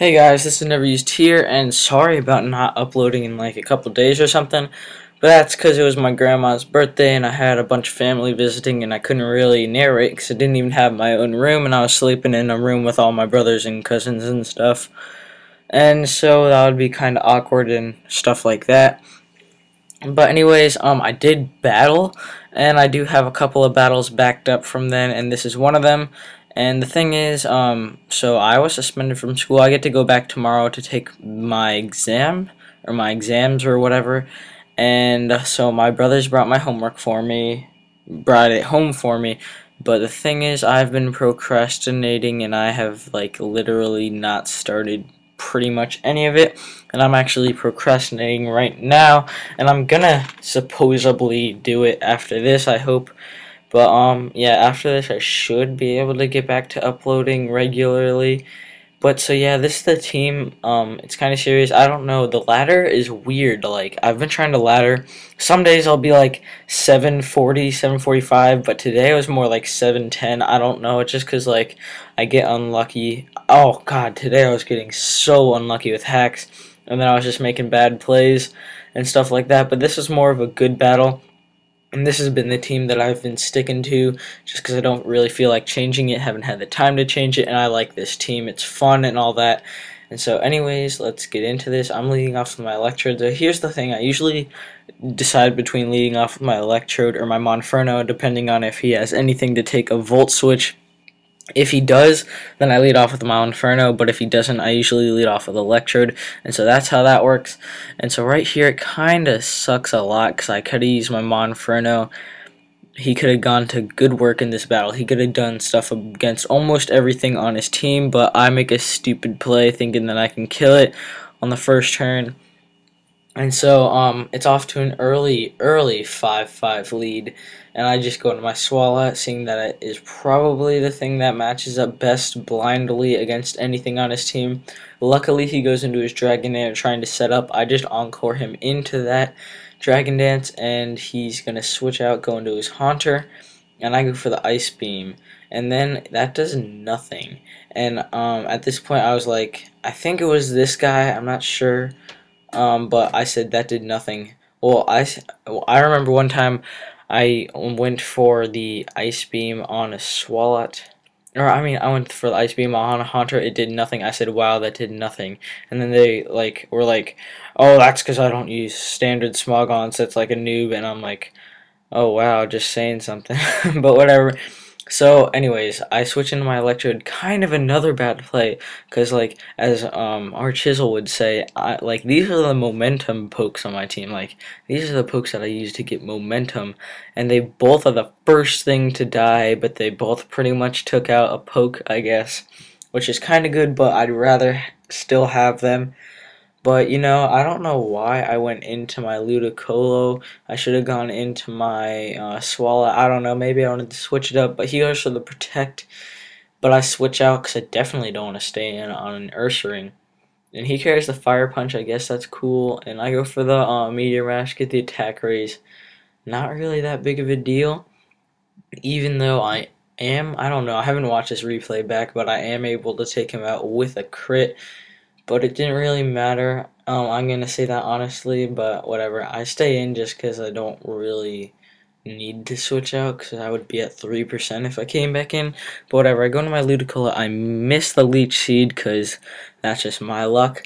Hey guys, this is Never Used here, and sorry about not uploading in like a couple days or something, but that's because it was my grandma's birthday and I had a bunch of family visiting and I couldn't really narrate because I didn't even have my own room and I was sleeping in a room with all my brothers and cousins and stuff, and so that would be kind of awkward and stuff like that. But anyways, I did battle, and I do have a couple of battles backed up from then, and this is one of them. And the thing is, so I was suspended from school. I get to go back tomorrow to take my exam, or my exams or whatever. And so my brothers brought my homework for me, brought it home for me. But the thing is, I've been procrastinating, and I have like literally not started pretty much any of it, and I'm actually procrastinating right now, and I'm gonna supposedly do it after this, I hope. But yeah, after this I should be able to get back to uploading regularly. But so yeah, this is the team. It's kind of serious. I don't know. The ladder is weird. Like, I've been trying to ladder. Some days I'll be like 740, 745, but today I was more like 710. I don't know. It's just because like I get unlucky. Oh god, today I was getting so unlucky with hacks, and then I was just making bad plays and stuff like that. But this is more of a good battle. And this has been the team that I've been sticking to just because I don't really feel like changing it, haven't had the time to change it, and I like this team. It's fun and all that. And so anyways, let's get into this. I'm leading off with my electrode. So here's the thing. I usually decide between leading off with my electrode or my Monferno, depending on if he has anything to take a volt switch. If he does, then I lead off with my Inferno, but if he doesn't, I usually lead off with Electrode, and so that's how that works. And so right here, it kind of sucks a lot, because I could have used my Monferno. He could have gone to good work in this battle. He could have done stuff against almost everything on his team, but I make a stupid play thinking that I can kill it on the first turn. And so it's off to an early 5-5 lead, and I just go into my Swallow, seeing that it is probably the thing that matches up best blindly against anything on his team. Luckily, he goes into his Dragon Dance trying to set up. I just encore him into that Dragon Dance, and he's going to switch out, go into his Haunter, and I go for the Ice Beam. And then that does nothing. And at this point, I was like, I think it was this guy, I'm not sure. But I said that did nothing. Well, I remember one time I went for the Ice Beam on a Swalot. Or, I mean, I went for the Ice Beam on a Haunter. It did nothing. I said, wow, that did nothing. And then they, like, were like, oh, that's because I don't use standard Smogon, so it's like a noob. And I'm like, oh, wow, just saying something. But whatever. So, anyways, I switch into my Electrode, kind of another bad play, because, like, as our Chisel would say, like, these are the momentum pokes on my team. Like, these are the pokes that I use to get momentum, and they both are the first thing to die, but they both pretty much took out a poke, I guess, which is kind of good, but I'd rather still have them. But, you know, I don't know why I went into my Ludicolo. I should have gone into my Swallow. I don't know. Maybe I wanted to switch it up. But he goes for the Protect. But I switch out because I definitely don't want to stay in on an Ursaring. And he carries the Fire Punch. I guess that's cool. And I go for the Meteor Mash, get the attack raise. Not really that big of a deal. Even though I don't know. I haven't watched this replay back. But I am able to take him out with a crit. But it didn't really matter. I'm going to say that honestly, but whatever. I stay in just because I don't really need to switch out, because I would be at 3% if I came back in. But whatever, I go into my Ludicolo. I miss the Leech Seed because that's just my luck.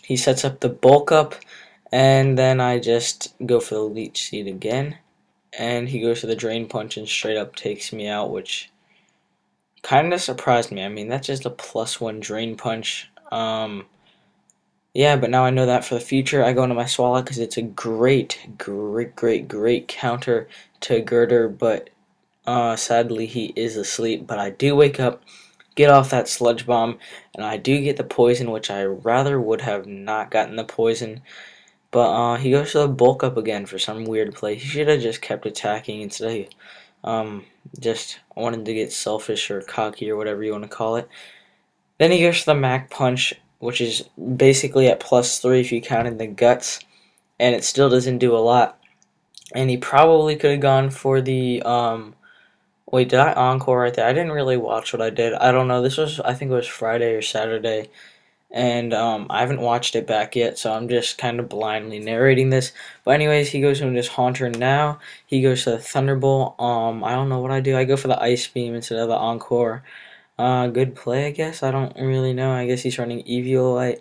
He sets up the Bulk Up, and then I just go for the Leech Seed again. And he goes for the Drain Punch and straight up takes me out, which kind of surprised me. I mean, that's just a +1 Drain Punch. Yeah, but now I know that for the future. I go into my Swallow because it's a great counter to Girder, but sadly he is asleep. But I do wake up, get off that Sludge Bomb, and I do get the poison, which I rather would have not gotten the poison. But he goes to the Bulk Up again for some weird play. He should have just kept attacking instead of just wanted to get selfish or cocky or whatever you want to call it. Then he goes to the Mac Punch, which is basically at +3 if you count in the guts, and it still doesn't do a lot. And he probably could have gone for the, wait, did I encore right there? I didn't really watch what I did. I don't know. This was, I think it was Friday or Saturday, and I haven't watched it back yet, so I'm just kind of blindly narrating this. But anyways, he goes into his Haunter now. He goes to the Thunderbolt. I don't know what I do. I go for the Ice Beam instead of the Encore. Good play, I guess. I don't really know. I guess he's running Eviolite.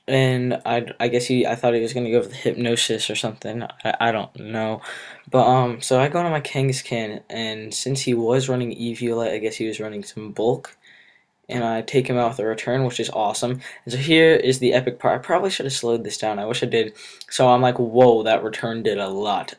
And I guess I thought he was gonna go for the Hypnosis or something. I don't know, but so I go to my Kangaskhan, and since he was running Eviolite, I guess he was running some Bulk, and I take him out with a return, which is awesome. And so here is the epic part. I probably should have slowed this down. I wish I did. So I'm like, whoa, that return did a lot.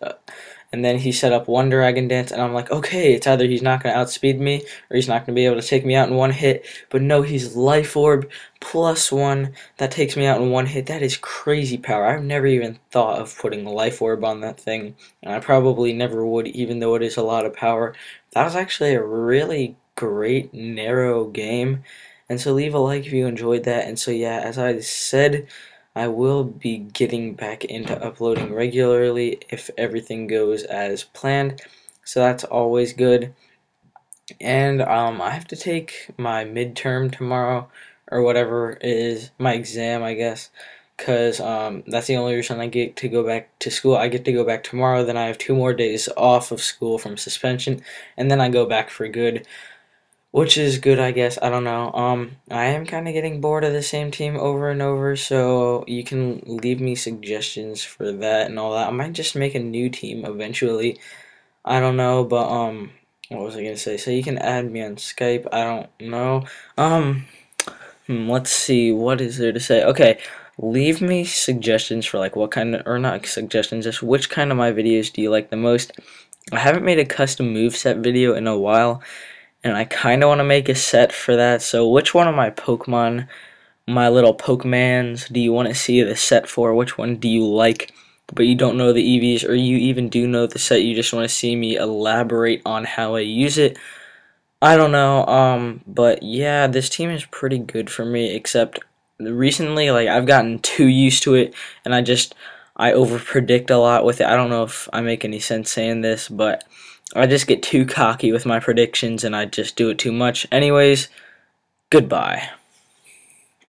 And then he set up one Dragon Dance, and I'm like, okay, it's either he's not going to outspeed me, or he's not going to be able to take me out in one hit. But no, he's Life Orb +1. That takes me out in one hit. That is crazy power. I've never even thought of putting Life Orb on that thing, and I probably never would, even though it is a lot of power. That was actually a really great narrow game, and so leave a like if you enjoyed that. And so yeah, as I said, I will be getting back into uploading regularly if everything goes as planned, so that's always good. And I have to take my midterm tomorrow, or whatever it is, my exam, I guess, because that's the only reason I get to go back to school. I get to go back tomorrow, then I have 2 more days off of school from suspension, and then I go back for good, which is good, I guess. I don't know. I am kind of getting bored of the same team over and over, so you can leave me suggestions for that and all that. I might just make a new team eventually. I don't know, but what was I gonna say? So you can add me on Skype. I don't know. Let's see. What is there to say? Okay, leave me suggestions for like what kind of, or not suggestions, just which kind of my videos do you like the most. I haven't made a custom moveset video in a while, and I kind of want to make a set for that. So which one of my Pokemon, my little Pokemans, do you want to see the set for? Which one do you like, but you don't know the EVs, or you even do know the set, you just want to see me elaborate on how I use it? I don't know, but yeah, this team is pretty good for me, except recently, like, I've gotten too used to it, and I overpredict a lot with it. I don't know if I make any sense saying this, but I just get too cocky with my predictions, and I just do it too much. Anyways, goodbye.